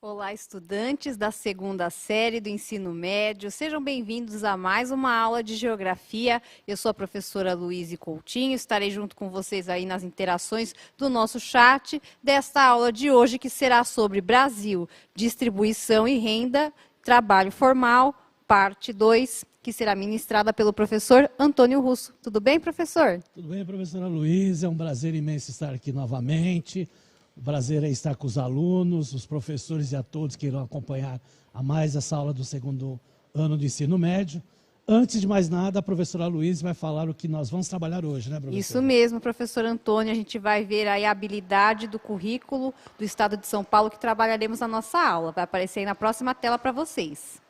Olá, estudantes da segunda série do ensino médio, sejam bem-vindos a mais uma aula de geografia. Eu sou a professora Luíse Coutinho, estarei junto com vocês aí nas interações do nosso chat desta aula de hoje, que será sobre Brasil, distribuição e renda, trabalho formal, parte 2, que será ministrada pelo professor Antônio Russo. Tudo bem, professor? Tudo bem, professora Luísa, é um prazer imenso estar aqui novamente. O prazer é estar com os alunos, os professores e a todos que irão acompanhar a mais essa aula do segundo ano do ensino médio. Antes de mais nada, a professora Luísa vai falar o que nós vamos trabalhar hoje, né, professora? Isso mesmo, professor Antônio. A gente vai ver aí a habilidade do currículo do Estado de São Paulo que trabalharemos na nossa aula. Vai aparecer aí na próxima tela para vocês.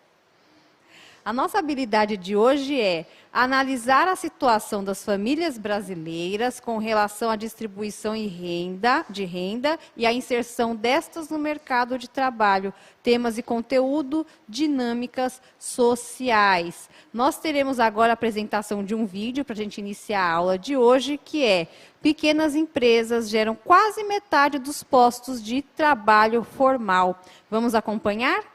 A nossa habilidade de hoje é analisar a situação das famílias brasileiras com relação à distribuição de renda e a inserção destas no mercado de trabalho, temas e conteúdo, dinâmicas sociais. Nós teremos agora a apresentação de um vídeo para a gente iniciar a aula de hoje, que é: pequenas empresas geram quase metade dos postos de trabalho formal. Vamos acompanhar?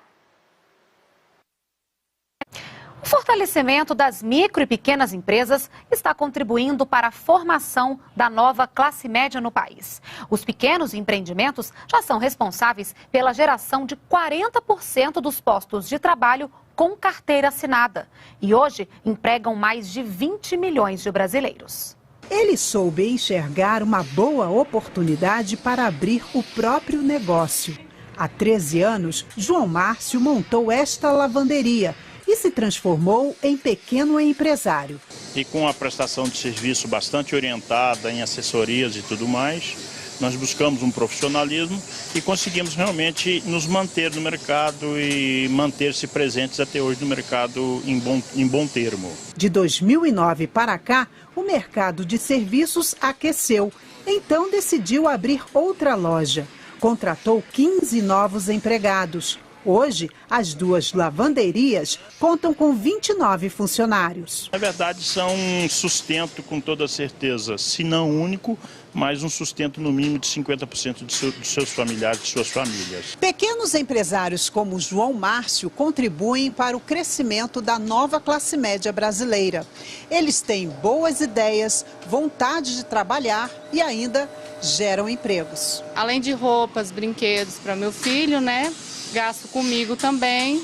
O fortalecimento das micro e pequenas empresas está contribuindo para a formação da nova classe média no país. Os pequenos empreendimentos já são responsáveis pela geração de 40% dos postos de trabalho com carteira assinada e hoje empregam mais de 20 milhões de brasileiros. Ele soube enxergar uma boa oportunidade para abrir o próprio negócio. Há 13 anos, João Márcio montou esta lavanderia e se transformou em pequeno empresário. E com a prestação de serviço bastante orientada em assessorias e tudo mais, nós buscamos um profissionalismo e conseguimos realmente nos manter no mercado e manter-se presentes até hoje no mercado em bom termo. De 2009 para cá, o mercado de serviços aqueceu. Então decidiu abrir outra loja. Contratou 15 novos empregados. Hoje, as duas lavanderias contam com 29 funcionários. Na verdade, são um sustento com toda certeza, se não único, mas um sustento no mínimo de 50% dos seus familiares, de suas famílias. Pequenos empresários como João Márcio contribuem para o crescimento da nova classe média brasileira. Eles têm boas ideias, vontade de trabalhar e ainda geram empregos. Além de roupas, brinquedos para meu filho, né? Gasto comigo também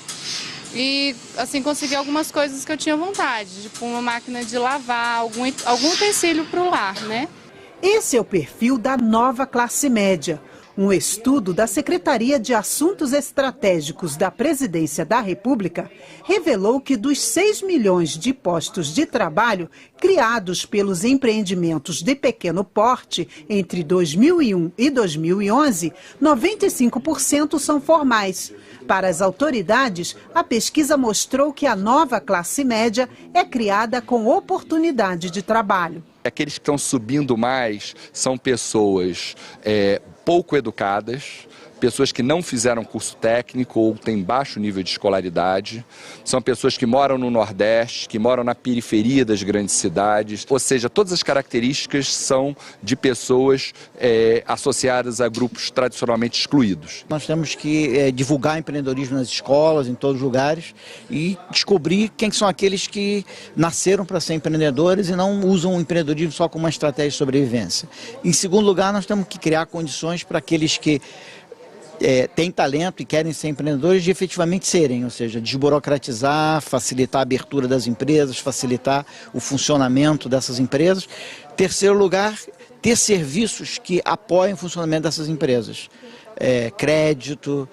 e assim consegui algumas coisas que eu tinha vontade, tipo uma máquina de lavar, algum utensílio para o lar, né? Esse é o perfil da nova classe média. Um estudo da Secretaria de Assuntos Estratégicos da Presidência da República revelou que dos 6 milhões de postos de trabalho criados pelos empreendimentos de pequeno porte entre 2001 e 2011, 95% são formais. Para as autoridades, a pesquisa mostrou que a nova classe média é criada com oportunidade de trabalho. Aqueles que estão subindo mais são pessoas pouco educadas, pessoas que não fizeram curso técnico ou têm baixo nível de escolaridade, são pessoas que moram no Nordeste, que moram na periferia das grandes cidades, ou seja, todas as características são de pessoas associadas a grupos tradicionalmente excluídos. Nós temos que divulgar empreendedorismo nas escolas, em todos os lugares, e descobrir quem são aqueles que nasceram para ser empreendedores e não usam o empreendedorismo só como uma estratégia de sobrevivência. Em segundo lugar, nós temos que criar condições para aqueles que têm talento e querem ser empreendedores de efetivamente serem, ou seja, desburocratizar, facilitar a abertura das empresas, facilitar o funcionamento dessas empresas. Terceiro lugar, ter serviços que apoiem o funcionamento dessas empresas. Crédito,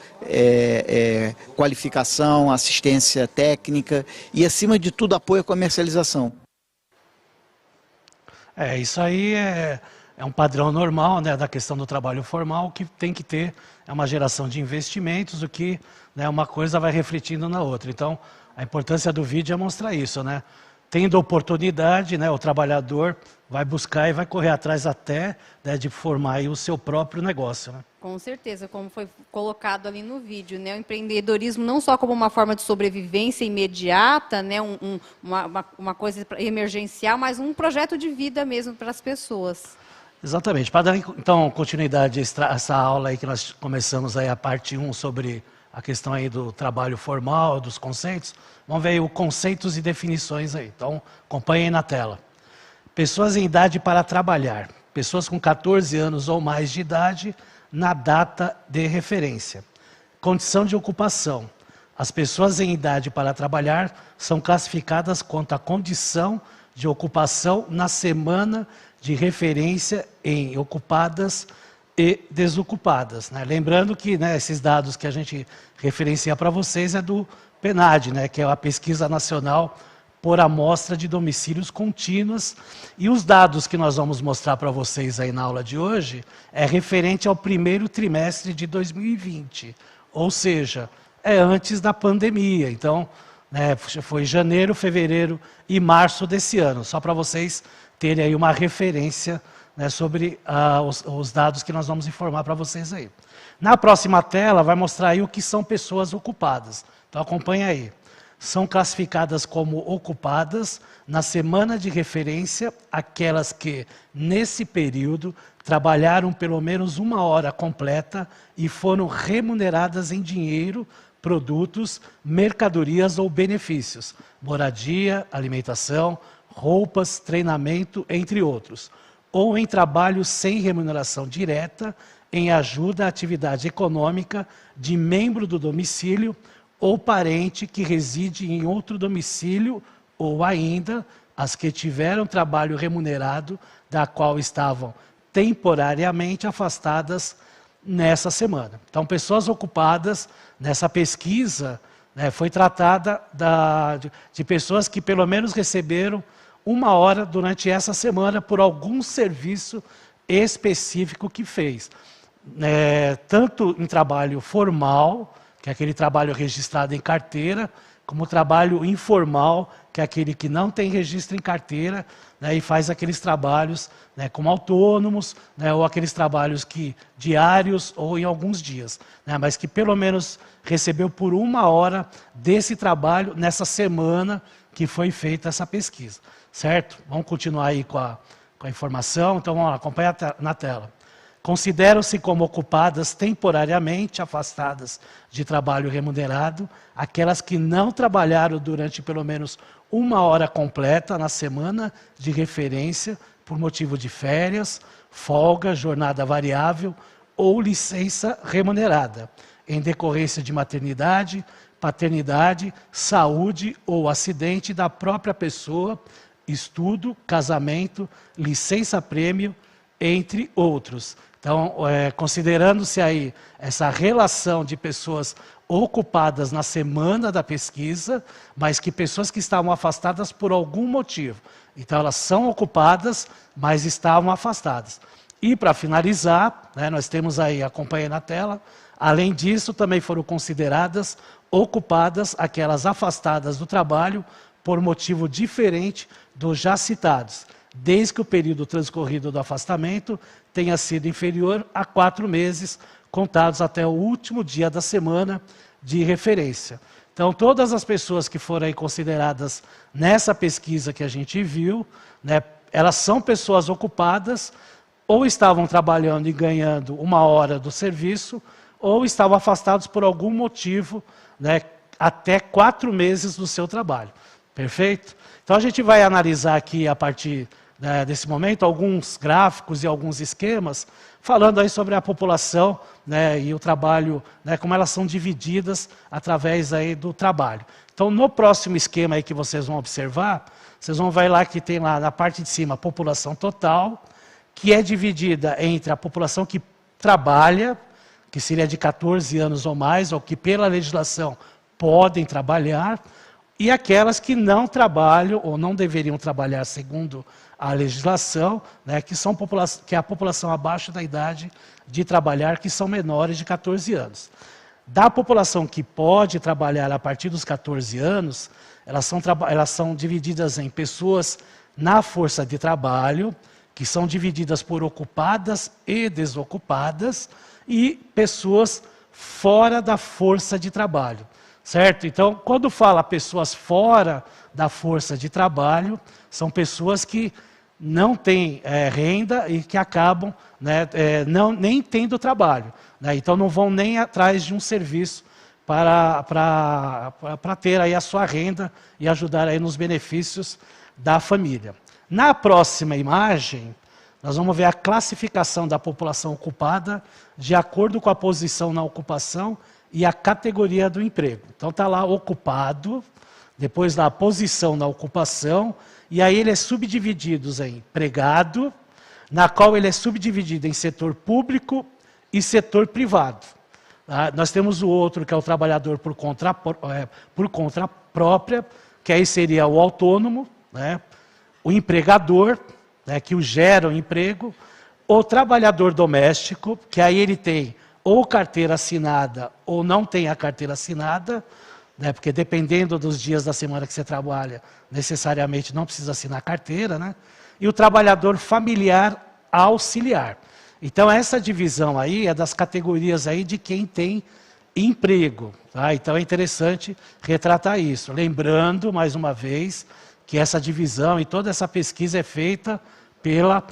qualificação, assistência técnica e, acima de tudo, apoio à comercialização. Isso aí é um padrão normal, né, da questão do trabalho formal, que tem que ter uma geração de investimentos, o que, né, uma coisa vai refletindo na outra. Então, a importância do vídeo é mostrar isso, né? Tendo oportunidade, né, o trabalhador vai buscar e vai correr atrás até, né, de formar aí o seu próprio negócio, né? Com certeza, como foi colocado ali no vídeo, né? O empreendedorismo não só como uma forma de sobrevivência imediata, né? uma coisa emergencial, mas um projeto de vida mesmo para as pessoas. Exatamente. Para dar, então, continuidade a essa aula aí que nós começamos aí a parte 1 sobre a questão aí do trabalho formal, dos conceitos, vamos ver aí os conceitos e definições aí. Então, acompanhem na tela. Pessoas em idade para trabalhar. Pessoas com 14 anos ou mais de idade na data de referência. Condição de ocupação. As pessoas em idade para trabalhar são classificadas quanto à condição de ocupação na semana de referência em ocupadas e desocupadas. Né? Lembrando que, né, esses dados que a gente referencia para vocês é do PNAD, né, que é a Pesquisa Nacional por Amostra de Domicílios Contínuos. E os dados que nós vamos mostrar para vocês aí na aula de hoje é referente ao primeiro trimestre de 2020. Ou seja, é antes da pandemia. Então, né, foi janeiro, fevereiro e março desse ano. Só para vocês terem aí uma referência, né, sobre os dados que nós vamos informar para vocês aí. Na próxima tela vai mostrar aí o que são pessoas ocupadas. Então acompanha aí. São classificadas como ocupadas na semana de referência aquelas que, nesse período, trabalharam pelo menos 1 hora completa e foram remuneradas em dinheiro, produtos, mercadorias ou benefícios, moradia, alimentação, roupas, treinamento, entre outros, ou em trabalho sem remuneração direta, em ajuda à atividade econômica de membro do domicílio ou parente que reside em outro domicílio, ou ainda as que tiveram trabalho remunerado, da qual estavam temporariamente afastadas nessa semana. Então, pessoas ocupadas nessa pesquisa, né, foi tratada de pessoas que pelo menos receberam 1 hora durante essa semana por algum serviço específico que fez. Tanto em trabalho formal, que é aquele trabalho registrado em carteira, como trabalho informal, que é aquele que não tem registro em carteira, né, e faz aqueles trabalhos, né, como autônomos, né, ou aqueles trabalhos que diários ou em alguns dias, né, mas que pelo menos recebeu por 1 hora desse trabalho nessa semana que foi feita essa pesquisa. Certo? Vamos continuar aí com a informação. Então, vamos lá, acompanha na tela. Consideram-se como ocupadas temporariamente afastadas de trabalho remunerado aquelas que não trabalharam durante pelo menos 1 hora completa na semana de referência por motivo de férias, folga, jornada variável ou licença remunerada, em decorrência de maternidade, paternidade, saúde ou acidente da própria pessoa, estudo, casamento, licença-prêmio, entre outros. Então, considerando-se aí essa relação de pessoas ocupadas na semana da pesquisa, mas que pessoas que estavam afastadas por algum motivo. Então, elas são ocupadas, mas estavam afastadas. E, para finalizar, né, nós temos aí, acompanha na tela, além disso, também foram consideradas ocupadas aquelas afastadas do trabalho por motivo diferente dos já citados, desde que o período transcorrido do afastamento tenha sido inferior a 4 meses, contados até o último dia da semana de referência. Então, todas as pessoas que foram aí consideradas nessa pesquisa que a gente viu, né, elas são pessoas ocupadas, ou estavam trabalhando e ganhando 1 hora do serviço, ou estavam afastados por algum motivo, né, até 4 meses do seu trabalho. Perfeito? Então a gente vai analisar aqui, a partir, né, desse momento, alguns gráficos e alguns esquemas, falando aí sobre a população, né, e o trabalho, né, como elas são divididas através aí do trabalho. Então, no próximo esquema aí que vocês vão observar, vocês vão ver lá que tem lá na parte de cima a população total, que é dividida entre a população que trabalha, que seria de 14 anos ou mais, ou que pela legislação podem trabalhar, e aquelas que não trabalham ou não deveriam trabalhar segundo a legislação, né, que é a população abaixo da idade de trabalhar, que são menores de 14 anos. Da população que pode trabalhar a partir dos 14 anos, elas são divididas em pessoas na força de trabalho, que são divididas por ocupadas e desocupadas, e pessoas fora da força de trabalho. Certo? Então, quando fala pessoas fora da força de trabalho, são pessoas que não têm renda e que acabam, né, nem tendo trabalho, né? Então não vão nem atrás de um serviço para ter aí a sua renda e ajudar aí nos benefícios da família. Na próxima imagem, nós vamos ver a classificação da população ocupada de acordo com a posição na ocupação e a categoria do emprego. Então está lá ocupado, depois da posição na ocupação, e aí ele é subdividido em empregado, na qual ele é subdividido em setor público e setor privado. Nós temos o outro, que é o trabalhador por conta própria, que aí seria o autônomo, né? O empregador, né, que o gera o emprego, o trabalhador doméstico, que aí ele tem ou carteira assinada ou não tem a carteira assinada, né, porque dependendo dos dias da semana que você trabalha, necessariamente não precisa assinar carteira, né? E o trabalhador familiar auxiliar. Então essa divisão aí é das categorias aí de quem tem emprego, tá? Então é interessante retratar isso. Lembrando, mais uma vez, que essa divisão e toda essa pesquisa é feita pelo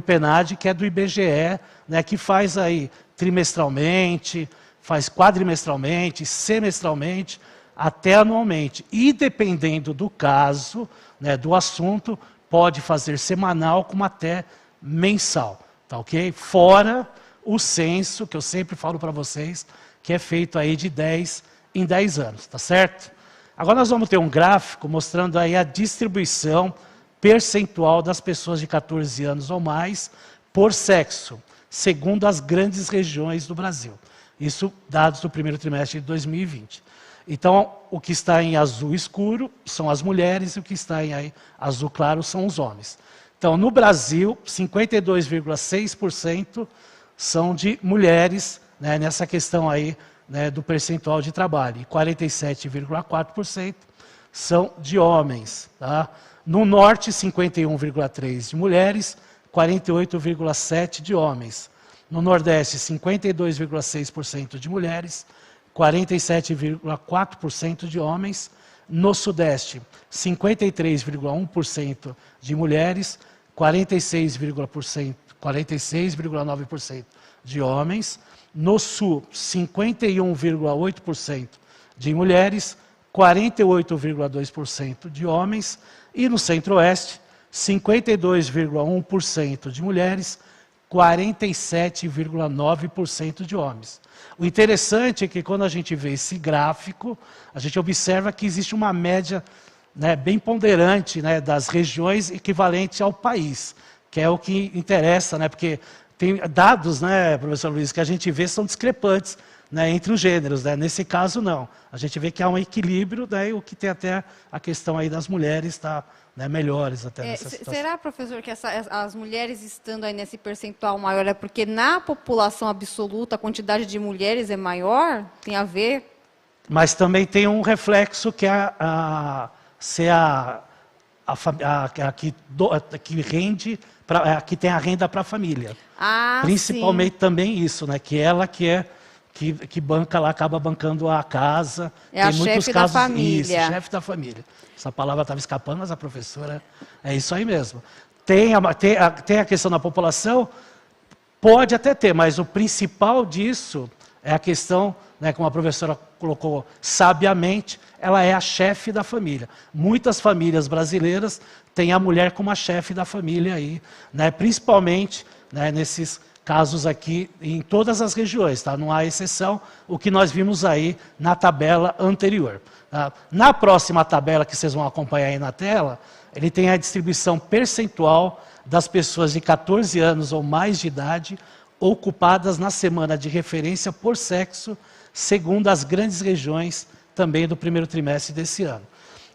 PNAD, que é do IBGE, né, que faz aí trimestralmente, faz quadrimestralmente, semestralmente, até anualmente. E dependendo do caso, né, do assunto, pode fazer semanal como até mensal, tá ok? Fora o censo, que eu sempre falo para vocês, que é feito aí de 10 em 10 anos, tá certo? Agora nós vamos ter um gráfico mostrando aí a distribuição percentual das pessoas de 14 anos ou mais por sexo, segundo as grandes regiões do Brasil. Isso dados do primeiro trimestre de 2020. Então, o que está em azul escuro são as mulheres e o que está em azul claro são os homens. Então, no Brasil, 52,6% são de mulheres, né, nessa questão aí, né, do percentual de trabalho, e 47,4% são de homens. Tá? No Norte, 51,3% de mulheres, 48,7% de homens. No Nordeste, 52,6% de mulheres, 47,4% de homens. No Sudeste, 53,1% de mulheres, 46,9% de homens. No Sul, 51,8% de mulheres, 48,2% de homens. E no Centro-Oeste, 52,1% de mulheres, 47,9% de homens. O interessante é que quando a gente vê esse gráfico, a gente observa que existe uma média, né, bem ponderante, né, das regiões equivalentes ao país, que é o que interessa, né, porque tem dados, né, professor Luiz, que a gente vê são discrepantes, né, entre os gêneros, né? Nesse caso não. A gente vê que há um equilíbrio, daí o que tem até a questão aí das mulheres está, né, melhores até nessa situação. Será, professor, que as mulheres estando aí nesse percentual maior é porque na população absoluta a quantidade de mulheres é maior? Tem a ver? Mas também tem um reflexo que é que rende, que tem a renda para a família. Principalmente sim. Também isso, né? Que ela que banca lá, acaba bancando a casa. É tem a muitos chefe casos, da família. Isso, chefe da família. Essa palavra estava escapando, mas a professora... É isso aí mesmo. Tem a questão da população, pode até ter, mas o principal disso é a questão, né, como a professora colocou sabiamente, ela é a chefe da família. Muitas famílias brasileiras têm a mulher como a chefe da família aí, né, principalmente, né, nesses casos aqui em todas as regiões, tá? Não há exceção, o que nós vimos aí na tabela anterior. Tá? Na próxima tabela que vocês vão acompanhar aí na tela, ele tem a distribuição percentual das pessoas de 14 anos ou mais de idade ocupadas na semana de referência por sexo, segundo as grandes regiões também do primeiro trimestre desse ano.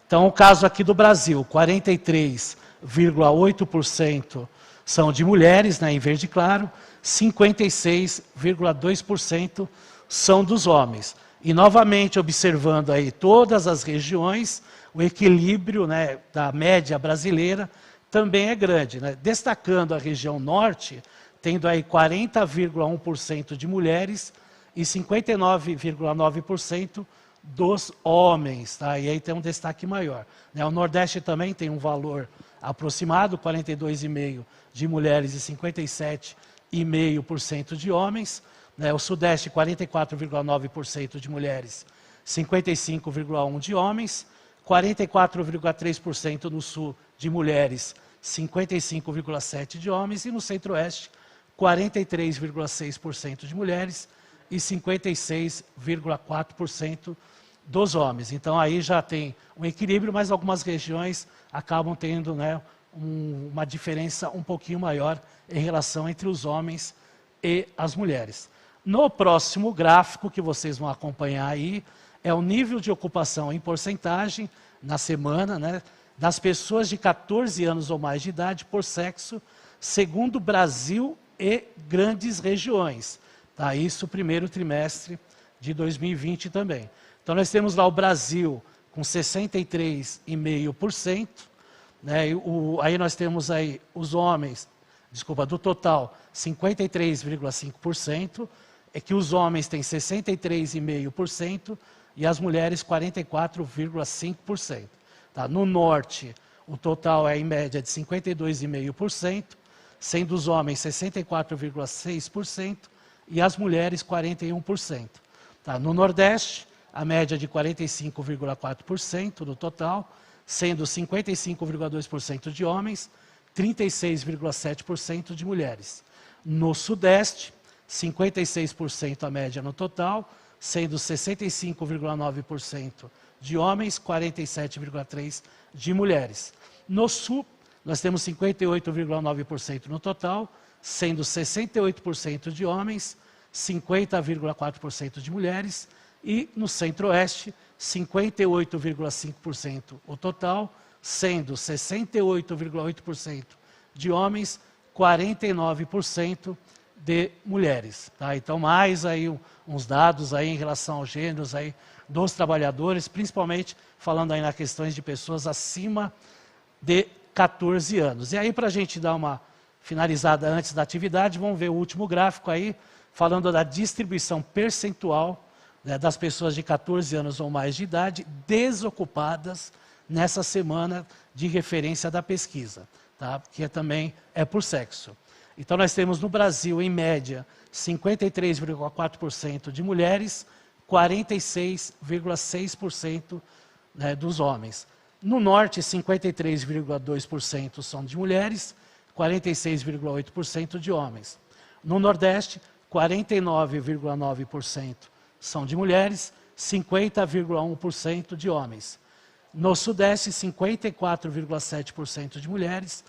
Então, o caso aqui do Brasil, 43,8% são de mulheres, né, em verde claro, 56,2% são dos homens. E, novamente, observando aí todas as regiões, o equilíbrio, né, da média brasileira também é grande, né? Destacando a região norte, tendo aí 40,1% de mulheres e 59,9% dos homens, tá? E aí tem um destaque maior, né? O Nordeste também tem um valor aproximado, 42,5% de mulheres e 57,5% de homens, né? O Sudeste, 44,9% de mulheres, 55,1% de homens, 44,3% no Sul de mulheres, 55,7% de homens, e no Centro-Oeste, 43,6% de mulheres e 56,4% dos homens. Então aí já tem um equilíbrio, mas algumas regiões acabam tendo, né, uma diferença um pouquinho maior em relação entre os homens e as mulheres. No próximo gráfico que vocês vão acompanhar aí, é o nível de ocupação em porcentagem na semana, né, das pessoas de 14 anos ou mais de idade por sexo, segundo Brasil e grandes regiões. Tá? Isso primeiro trimestre de 2020 também. Então nós temos lá o Brasil com 63,5%, né? Aí nós temos aí os homens, do total, 53,5%, é que os homens têm 63,5% e as mulheres 44,5%. Tá? No norte, o total é em média de 52,5%, sendo os homens 64,6% e as mulheres 41%. Tá? No Nordeste, a média de 45,4% no total, sendo 55,2% de homens, 36,7% de mulheres. No Sudeste, 56% a média no total, sendo 65,9% de homens, 47,3% de mulheres. No Sul, nós temos 58,9% no total, sendo 68% de homens, 50,4% de mulheres, e no Centro-Oeste, 58,5% o total, sendo 68,8% de homens, 49% de mulheres. Tá? Então, mais aí uns dados aí em relação aos gêneros aí dos trabalhadores, principalmente falando aí nas questões de pessoas acima de 14 anos. E aí, para a gente dar uma finalizada antes da atividade, vamos ver o último gráfico aí, falando da distribuição percentual, né, das pessoas de 14 anos ou mais de idade desocupadas nessa semana de referência da pesquisa, tá? Que também é por sexo. Então nós temos no Brasil, em média, 53,4% de mulheres, 46,6%, né, dos homens. No Norte, 53,2% são de mulheres, 46,8% de homens. No Nordeste, 49,9% são de mulheres, 50,1% de homens. No Sudeste, 54,7% de mulheres,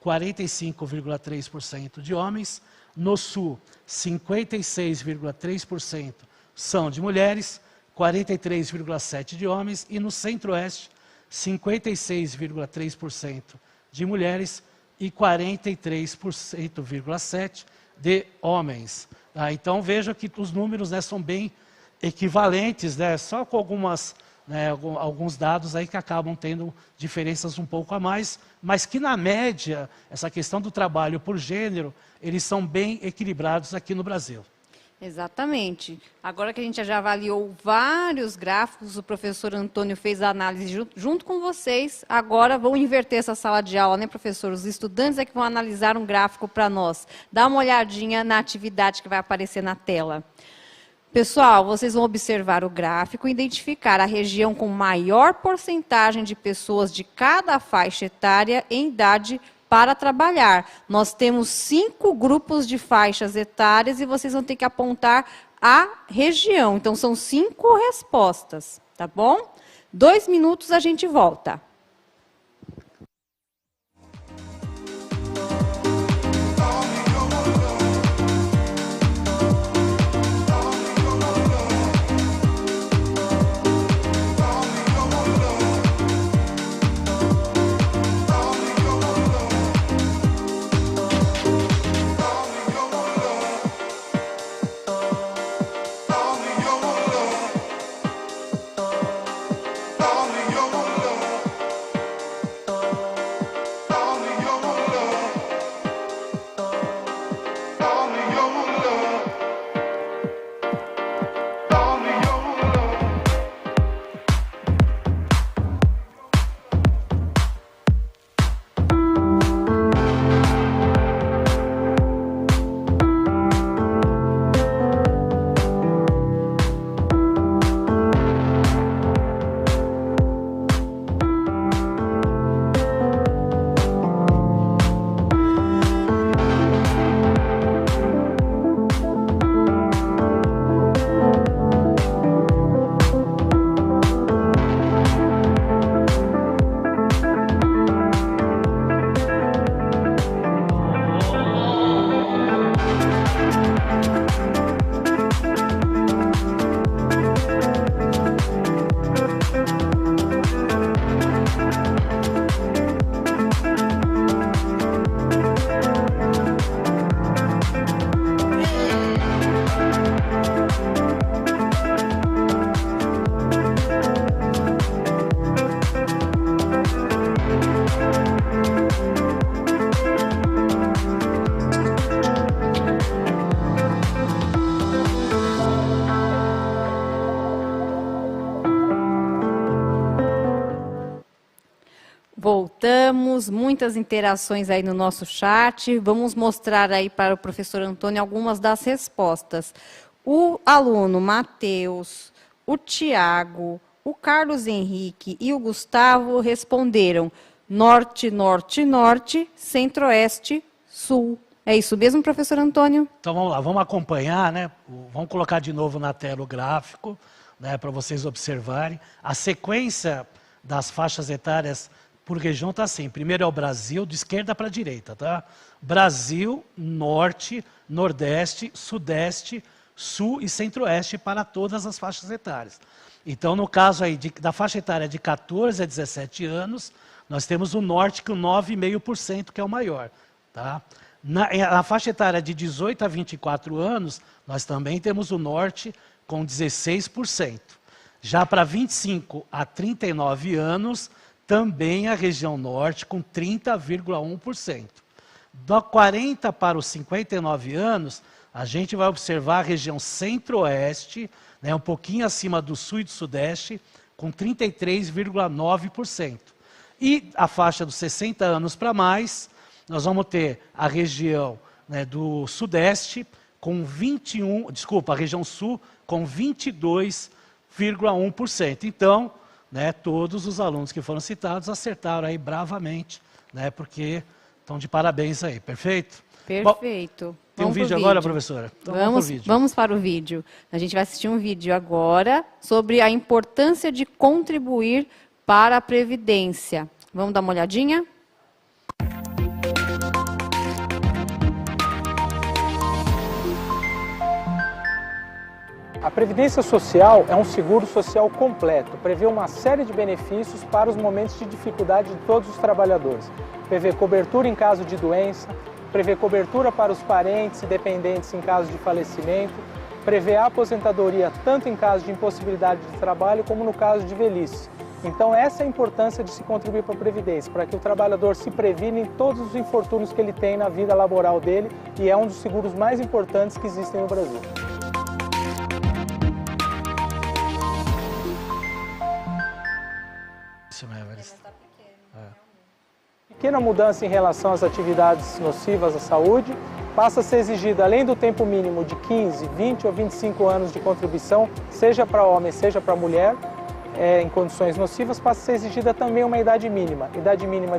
45,3% de homens. No Sul, 56,3% são de mulheres, 43,7% de homens. E no Centro-Oeste, 56,3% de mulheres e 43,7% de homens. Ah, então veja que os números, né, são bem equivalentes, né, só com alguns dados aí que acabam tendo diferenças um pouco a mais, mas que na média, essa questão do trabalho por gênero, eles são bem equilibrados aqui no Brasil. Exatamente. Agora que a gente já avaliou vários gráficos, o professor Antônio fez a análise junto com vocês, agora vão inverter essa sala de aula, né, professor? Os estudantes é que vão analisar um gráfico para nós. Dá uma olhadinha na atividade que vai aparecer na tela. Pessoal, vocês vão observar o gráfico e identificar a região com maior porcentagem de pessoas de cada faixa etária em idade para trabalhar. Nós temos 5 grupos de faixas etárias e vocês vão ter que apontar a região. Então, são 5 respostas, tá bom? 2 minutos, a gente volta. estamos, muitas interações aí no nosso chat. Vamos mostrar aí para o professor Antônio algumas das respostas. O aluno Matheus, o Tiago, o Carlos Henrique e o Gustavo responderam norte, norte, norte, centro-oeste, sul. É isso mesmo, professor Antônio? Então vamos lá, vamos acompanhar, né? Vamos colocar de novo na tela o gráfico, né, para vocês observarem. A sequência das faixas etárias por região está assim. Primeiro é o Brasil, de esquerda para a direita, tá? Brasil, norte, nordeste, sudeste, sul e centro-oeste para todas as faixas etárias. Então, no caso aí da faixa etária de 14 a 17 anos, nós temos o norte com 9,5%, que é o maior, tá? Na faixa etária de 18 a 24 anos, nós também temos o norte com 16%. Já para 25 a 39 anos, também a região norte com 30,1%. Da 40 para os 59 anos, a gente vai observar a região centro-oeste, né, um pouquinho acima do sul e do sudeste, com 33,9%. E a faixa dos 60 anos para mais, nós vamos ter a região, né, do sudeste com a região sul com 22,1%. Então, né, todos os alunos que foram citados acertaram aí bravamente, né, porque estão de parabéns aí, perfeito? Perfeito. Bom, tem um vídeo agora, professora? Então vamos para o vídeo. A gente vai assistir um vídeo agora sobre a importância de contribuir para a Previdência. Vamos dar uma olhadinha? A Previdência Social é um seguro social completo, prevê uma série de benefícios para os momentos de dificuldade de todos os trabalhadores. Prevê cobertura em caso de doença, prevê cobertura para os parentes e dependentes em caso de falecimento, prevê a aposentadoria tanto em caso de impossibilidade de trabalho como no caso de velhice. Então essa é a importância de se contribuir para a Previdência, para que o trabalhador se previna em todos os infortúnios que ele tem na vida laboral dele, e é um dos seguros mais importantes que existem no Brasil. Pequena mudança em relação às atividades nocivas à saúde, passa a ser exigida, além do tempo mínimo de 15, 20 ou 25 anos de contribuição, seja para homem, seja para mulher, em condições nocivas, passa a ser exigida também uma idade mínima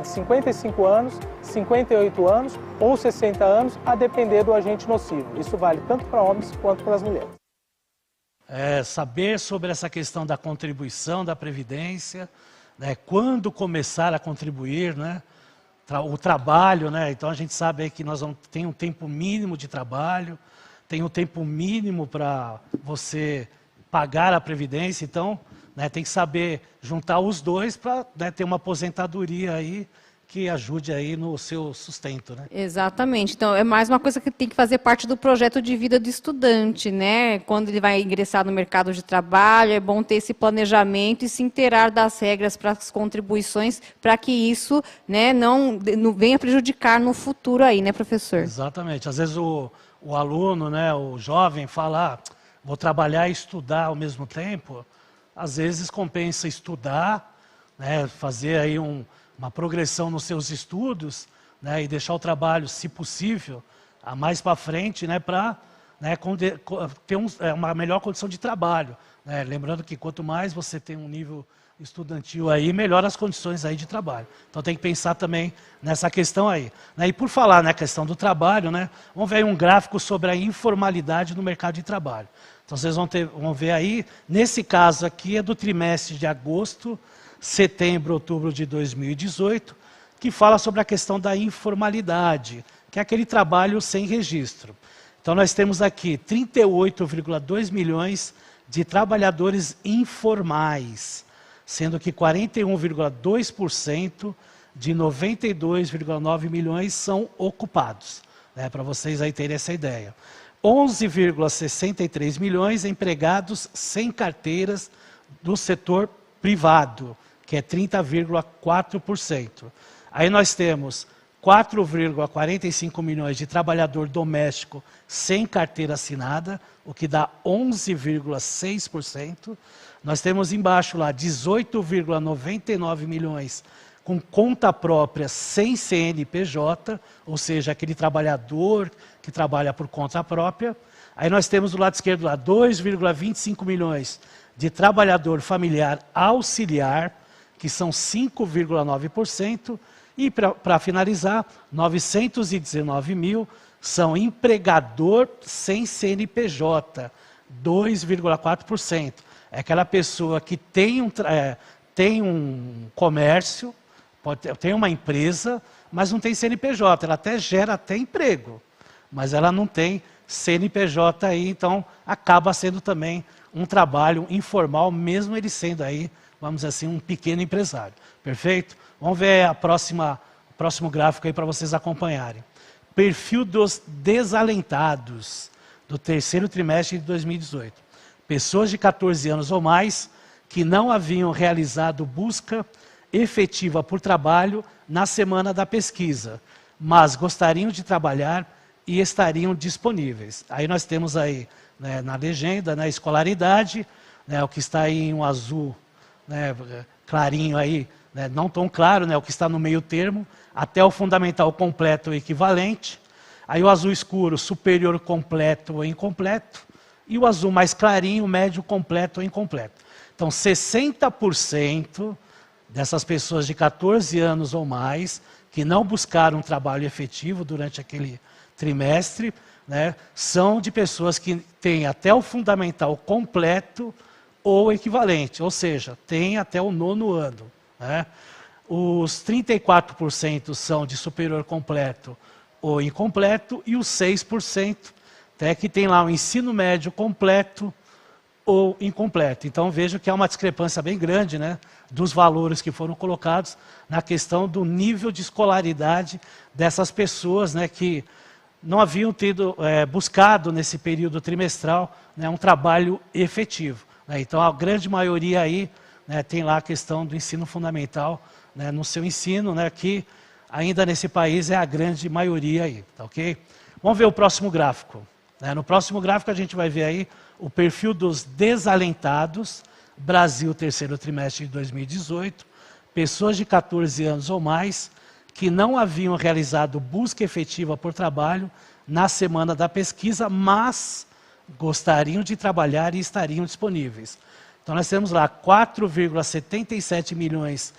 de 55 anos, 58 anos ou 60 anos, a depender do agente nocivo. Isso vale tanto para homens quanto para as mulheres. Saber sobre essa questão da contribuição da Previdência, né, quando começar a contribuir, né, o trabalho, né, então a gente sabe aí que nós tem um tempo mínimo de trabalho, tem um tempo mínimo para você pagar a Previdência, então, né, tem que saber juntar os dois para, né, ter uma aposentadoria aí que ajude aí no seu sustento, né? Exatamente. Então, é mais uma coisa que tem que fazer parte do projeto de vida do estudante, né? Quando ele vai ingressar no mercado de trabalho, é bom ter esse planejamento e se inteirar das regras para as contribuições, para que isso, né, não venha prejudicar no futuro aí, né, professor? Exatamente. Às vezes o aluno, né, o jovem fala, vou trabalhar e estudar ao mesmo tempo. Às vezes compensa estudar, né, fazer aí uma progressão nos seus estudos, né, e deixar o trabalho, se possível, mais para frente, né, para, né, ter uma melhor condição de trabalho, né? Lembrando que quanto mais você tem um nível estudantil aí, melhor as condições aí de trabalho. Então tem que pensar também nessa questão aí, né? E por falar na questão do trabalho, né, vamos ver aí um gráfico sobre a informalidade no mercado de trabalho. Então vocês vão ver aí, nesse caso aqui é do trimestre de agosto, setembro, outubro de 2018, que fala sobre a questão da informalidade, que é aquele trabalho sem registro. Então nós temos aqui 38,2 milhões de trabalhadores informais, sendo que 41,2% de 92,9 milhões são ocupados, né, para vocês aí terem essa ideia. 11,63 milhões empregados sem carteiras do setor privado, que é 30,4%. Aí nós temos 4,45 milhões de trabalhador doméstico sem carteira assinada, o que dá 11,6%. Nós temos embaixo lá 18,99 milhões com conta própria sem CNPJ, ou seja, aquele trabalhador que trabalha por conta própria. Aí nós temos do lado esquerdo lá 2,25 milhões de trabalhador familiar auxiliar, que são 5,9%, e para finalizar, 919 mil são empregador sem CNPJ, 2,4%. É aquela pessoa que tem um comércio, tem uma empresa, mas não tem CNPJ, ela até gera até emprego, mas ela não tem CNPJ aí, então acaba sendo também um trabalho informal, mesmo ele sendo aí, vamos dizer assim, um pequeno empresário. Perfeito? Vamos ver o próximo gráfico aí para vocês acompanharem. Perfil dos desalentados do terceiro trimestre de 2018. Pessoas de 14 anos ou mais que não haviam realizado busca efetiva por trabalho na semana da pesquisa, mas gostariam de trabalhar e estariam disponíveis. Aí nós temos aí, né, na legenda, né, escolaridade, né, o que está aí em um azul, né, clarinho aí, né, não tão claro, né, o que está no meio termo, até o fundamental completo ou equivalente. Aí o azul escuro, superior completo ou incompleto. E o azul mais clarinho, médio completo ou incompleto. Então 60% dessas pessoas de 14 anos ou mais, que não buscaram um trabalho efetivo durante aquele trimestre, né, são de pessoas que têm até o fundamental completo ou equivalente, ou seja, têm até o 9º ano. Né? Os 34% são de superior completo ou incompleto, e os 6% até que tem lá o ensino médio completo ou incompleto. Então vejo que há uma discrepância bem grande, né, dos valores que foram colocados na questão do nível de escolaridade dessas pessoas, né, que não haviam buscado nesse período trimestral, né, um trabalho efetivo. Né? Então a grande maioria aí, né, tem lá a questão do ensino fundamental, né, no seu ensino, né, que ainda nesse país é a grande maioria aí, tá ok? Vamos ver o próximo gráfico. Né? No próximo gráfico a gente vai ver aí o perfil dos desalentados, Brasil, terceiro trimestre de 2018, pessoas de 14 anos ou mais, que não haviam realizado busca efetiva por trabalho na semana da pesquisa, mas gostariam de trabalhar e estariam disponíveis. Então nós temos lá 4,77 milhões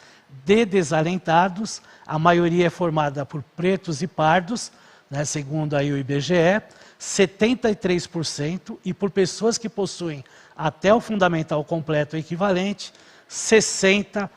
de desalentados, a maioria é formada por pretos e pardos, né, segundo aí o IBGE, 73%, e por pessoas que possuem até o fundamental completo equivalente, 60%.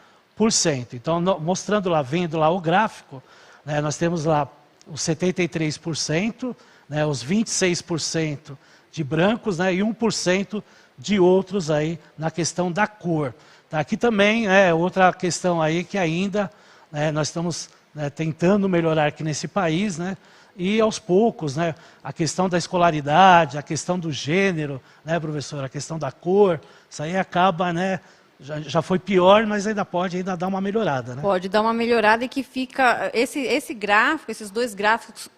Então, mostrando lá, vendo lá o gráfico, né, nós temos lá os 73%, né, os 26% de brancos, né, e 1% de outros aí na questão da cor. Tá, aqui também é outra questão aí que ainda, né, nós estamos, né, tentando melhorar aqui nesse país, né, e aos poucos, né, a questão da escolaridade, a questão do gênero, né, professor, a questão da cor, isso aí acaba, né, já foi pior, mas ainda pode dar uma melhorada, né? Pode dar uma melhorada, e que fica esse gráfico, esses dois gráficos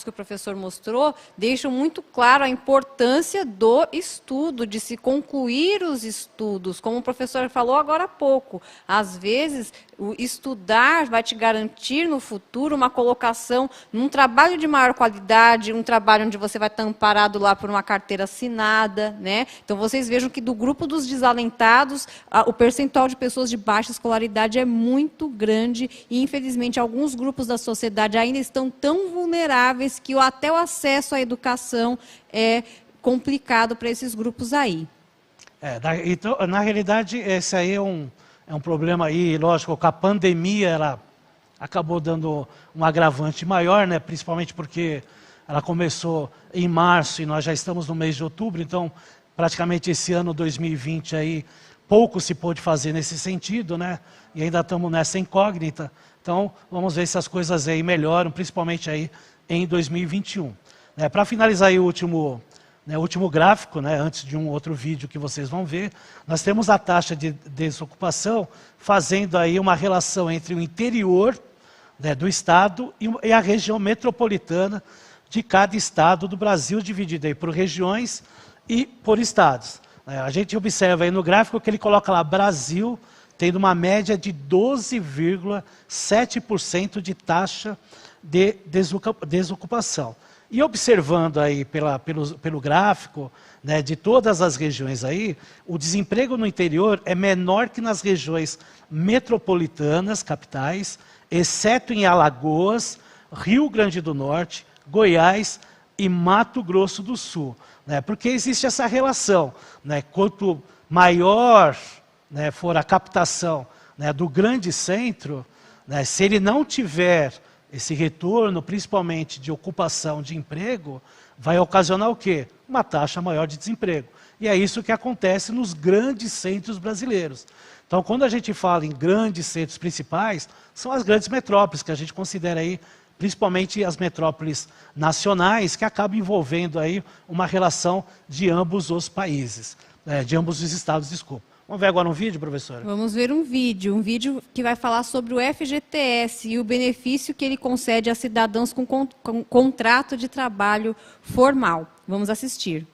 que o professor mostrou, deixam muito claro a importância do estudo, de se concluir os estudos. Como o professor falou agora há pouco, às vezes o estudar vai te garantir no futuro uma colocação num trabalho de maior qualidade, um trabalho onde você vai estar amparado lá por uma carteira assinada, né? Então vocês vejam que do grupo dos desalentados, o percentual de pessoas de baixa escolaridade é muito grande, e infelizmente alguns grupos da sociedade ainda estão tão vulneráveis que até o acesso à educação é complicado para esses grupos aí. Então, na realidade, esse aí é um problema aí, lógico, com a pandemia ela acabou dando um agravante maior, né? Principalmente porque ela começou em março e nós já estamos no mês de outubro, então praticamente esse ano 2020 aí pouco se pôde fazer nesse sentido, né? E ainda estamos nessa incógnita. Então vamos ver se as coisas aí melhoram, principalmente aí em 2021. Para finalizar aí o último gráfico, né, antes de um outro vídeo que vocês vão ver, nós temos a taxa de desocupação fazendo aí uma relação entre o interior, né, do estado e a região metropolitana de cada estado do Brasil, dividido aí por regiões e por estados. A gente observa aí no gráfico que ele coloca lá Brasil, tendo uma média de 12,7% de taxa de desocupação. E observando aí pelo gráfico, né, de todas as regiões aí, o desemprego no interior é menor que nas regiões metropolitanas, capitais, exceto em Alagoas, Rio Grande do Norte, Goiás e Mato Grosso do Sul. Né, porque existe essa relação, né, quanto maior, né, for a captação, né, do grande centro, né, se ele não tiver esse retorno, principalmente de ocupação de emprego, vai ocasionar o quê? Uma taxa maior de desemprego. E é isso que acontece nos grandes centros brasileiros. Então, quando a gente fala em grandes centros principais, são as grandes metrópoles, que a gente considera aí, principalmente as metrópoles nacionais, que acabam envolvendo aí uma relação de ambos os países, de ambos os estados, desculpa. Vamos ver agora um vídeo, professora? Vamos ver um vídeo que vai falar sobre o FGTS e o benefício que ele concede a cidadãos com contrato de trabalho formal. Vamos assistir.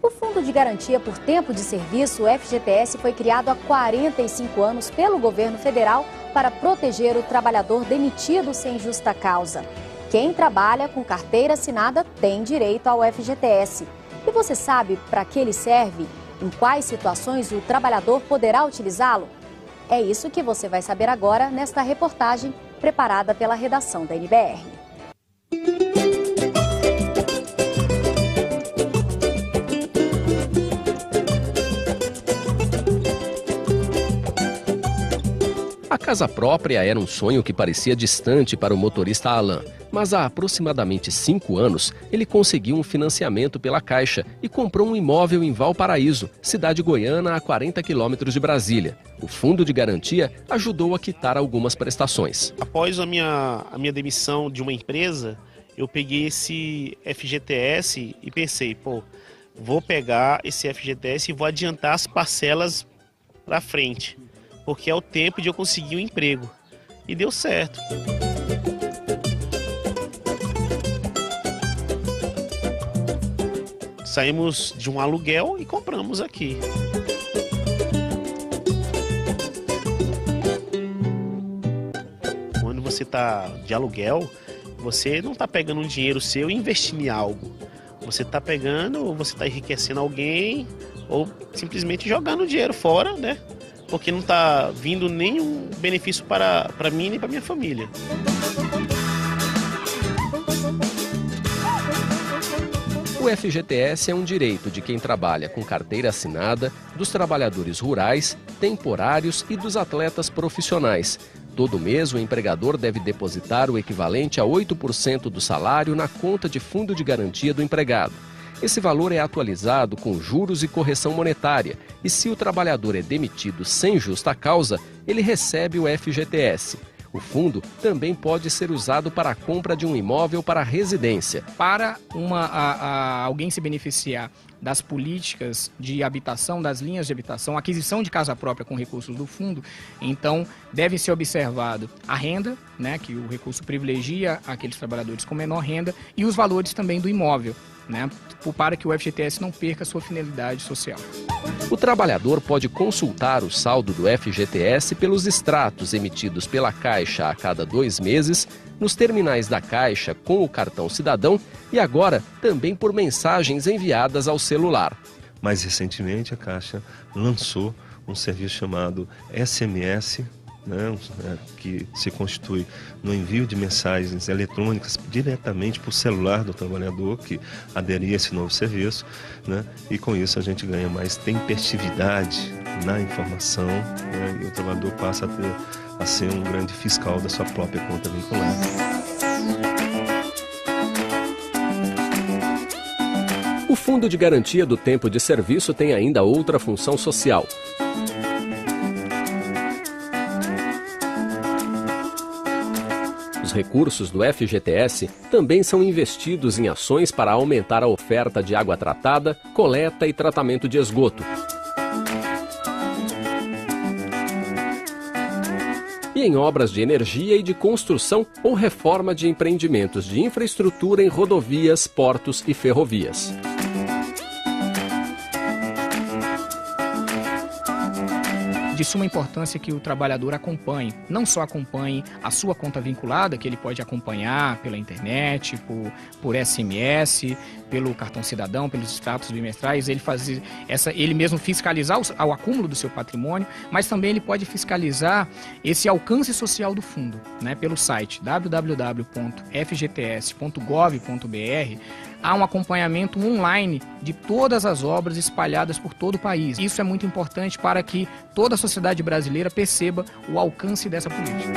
O Fundo de Garantia por Tempo de Serviço, o FGTS, foi criado há 45 anos pelo governo federal para proteger o trabalhador demitido sem justa causa. Quem trabalha com carteira assinada tem direito ao FGTS. E você sabe para que ele serve? Em quais situações o trabalhador poderá utilizá-lo? É isso que você vai saber agora nesta reportagem preparada pela redação da NBR. A casa própria era um sonho que parecia distante para o motorista Alan, mas há aproximadamente 5 anos ele conseguiu um financiamento pela Caixa e comprou um imóvel em Valparaíso, cidade goiana a 40 quilômetros de Brasília. O Fundo de Garantia ajudou a quitar algumas prestações. Após a minha demissão de uma empresa, eu peguei esse FGTS e pensei, vou pegar esse FGTS e vou adiantar as parcelas para frente, porque é o tempo de eu conseguir um emprego. E deu certo. Saímos de um aluguel e compramos aqui. Quando você está de aluguel, você não está pegando um dinheiro seu e investindo em algo. Você está pegando, ou você está enriquecendo alguém, ou simplesmente jogando o dinheiro fora, né? Porque não está vindo nenhum benefício para mim nem para minha família. O FGTS é um direito de quem trabalha com carteira assinada, dos trabalhadores rurais, temporários e dos atletas profissionais. Todo mês, o empregador deve depositar o equivalente a 8% do salário na conta de fundo de garantia do empregado. Esse valor é atualizado com juros e correção monetária, e se o trabalhador é demitido sem justa causa, ele recebe o FGTS. O fundo também pode ser usado para a compra de um imóvel para residência. Para alguém se beneficiar das políticas de habitação, das linhas de habitação, aquisição de casa própria com recursos do fundo, então deve ser observado a renda, né, que o recurso privilegia aqueles trabalhadores com menor renda, e os valores também do imóvel, né, para que o FGTS não perca sua finalidade social. O trabalhador pode consultar o saldo do FGTS pelos extratos emitidos pela Caixa a cada 2 meses, nos terminais da Caixa com o cartão cidadão e agora também por mensagens enviadas ao celular. Mais recentemente, a Caixa lançou um serviço chamado SMS, né, que se constitui no envio de mensagens eletrônicas diretamente para o celular do trabalhador que aderir a esse novo serviço, né, e com isso a gente ganha mais tempestividade na informação, né, e o trabalhador passa a ser um grande fiscal da sua própria conta vinculada. O Fundo de Garantia do Tempo de Serviço tem ainda outra função social. Os recursos do FGTS também são investidos em ações para aumentar a oferta de água tratada, coleta e tratamento de esgoto. e em obras de energia e de construção ou reforma de empreendimentos de infraestrutura em rodovias, portos e ferrovias. De suma importância que o trabalhador acompanhe, não só acompanhe a sua conta vinculada, que ele pode acompanhar pela internet, por SMS, pelo cartão cidadão, pelos extratos bimestrais, ele mesmo fiscalizar o acúmulo do seu patrimônio, mas também ele pode fiscalizar esse alcance social do fundo, né, pelo site www.fgts.gov.br. Há um acompanhamento online de todas as obras espalhadas por todo o país. Isso é muito importante para que toda a sociedade brasileira perceba o alcance dessa política.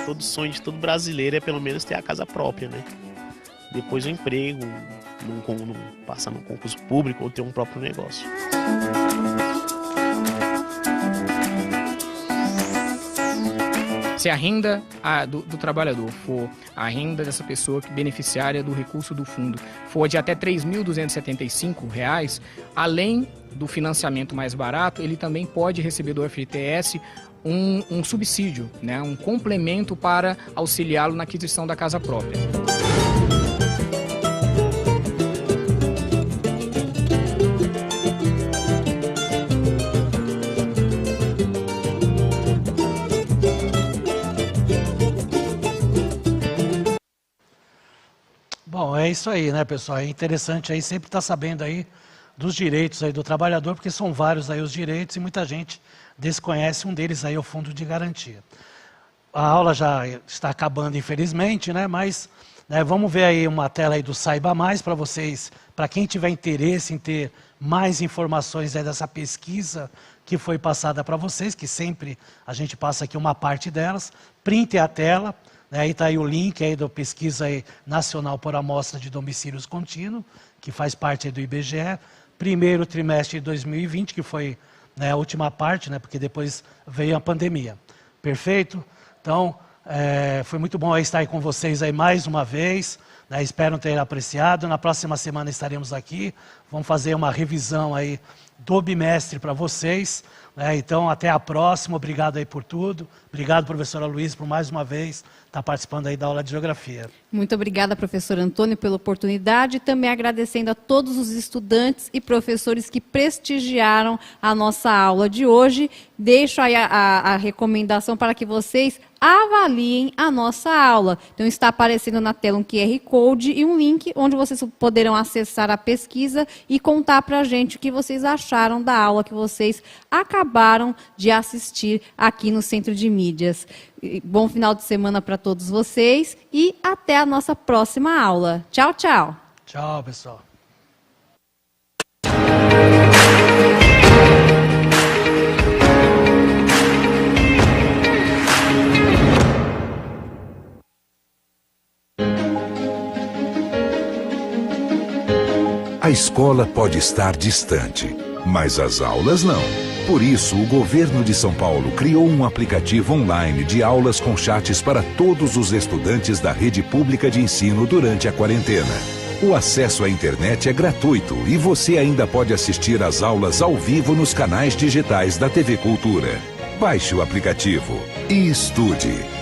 Todo sonho de todo brasileiro é pelo menos ter a casa própria, né? Depois o emprego, passar num concurso público ou ter um próprio negócio. Se a renda do trabalhador for a renda dessa pessoa que beneficiária do recurso do fundo for de até R$ 3.275, além do financiamento mais barato, ele também pode receber do FGTS um subsídio, né, um complemento para auxiliá-lo na aquisição da casa própria. Bom, é isso aí, né, pessoal? É interessante aí sempre estar sabendo aí dos direitos aí do trabalhador, porque são vários aí os direitos e muita gente desconhece um deles aí, o Fundo de Garantia. A aula já está acabando, infelizmente, né, mas vamos ver aí uma tela aí do Saiba Mais para vocês, para quem tiver interesse em ter mais informações aí dessa pesquisa que foi passada para vocês, que sempre a gente passa aqui uma parte delas, printe a tela. Aí está aí o link aí da pesquisa aí nacional por amostra de domicílios contínuo, que faz parte aí do IBGE, primeiro trimestre de 2020, que foi a última parte, porque depois veio a pandemia. Perfeito? Então, foi muito bom estar aí com vocês aí mais uma vez, espero ter apreciado. Na próxima semana estaremos aqui, vamos fazer uma revisão aí do bimestre para vocês. Então, até a próxima, obrigado aí por tudo. Obrigado, professora Luiz, por mais uma vez estar participando aí da aula de Geografia. Muito obrigada, professor Antônio, pela oportunidade e também agradecendo a todos os estudantes e professores que prestigiaram a nossa aula de hoje. Deixo aí a recomendação para que vocês avaliem a nossa aula. Então, está aparecendo na tela um QR Code e um link onde vocês poderão acessar a pesquisa e contar para a gente o que vocês acharam da aula que vocês acabaram de assistir aqui no Centro de Mídias. Bom final de semana para todos vocês e até a nossa próxima aula. Tchau, tchau. Tchau, pessoal. A escola pode estar distante, mas as aulas não. Por isso, o governo de São Paulo criou um aplicativo online de aulas com chats para todos os estudantes da rede pública de ensino durante a quarentena. O acesso à internet é gratuito e você ainda pode assistir às aulas ao vivo nos canais digitais da TV Cultura. Baixe o aplicativo e estude.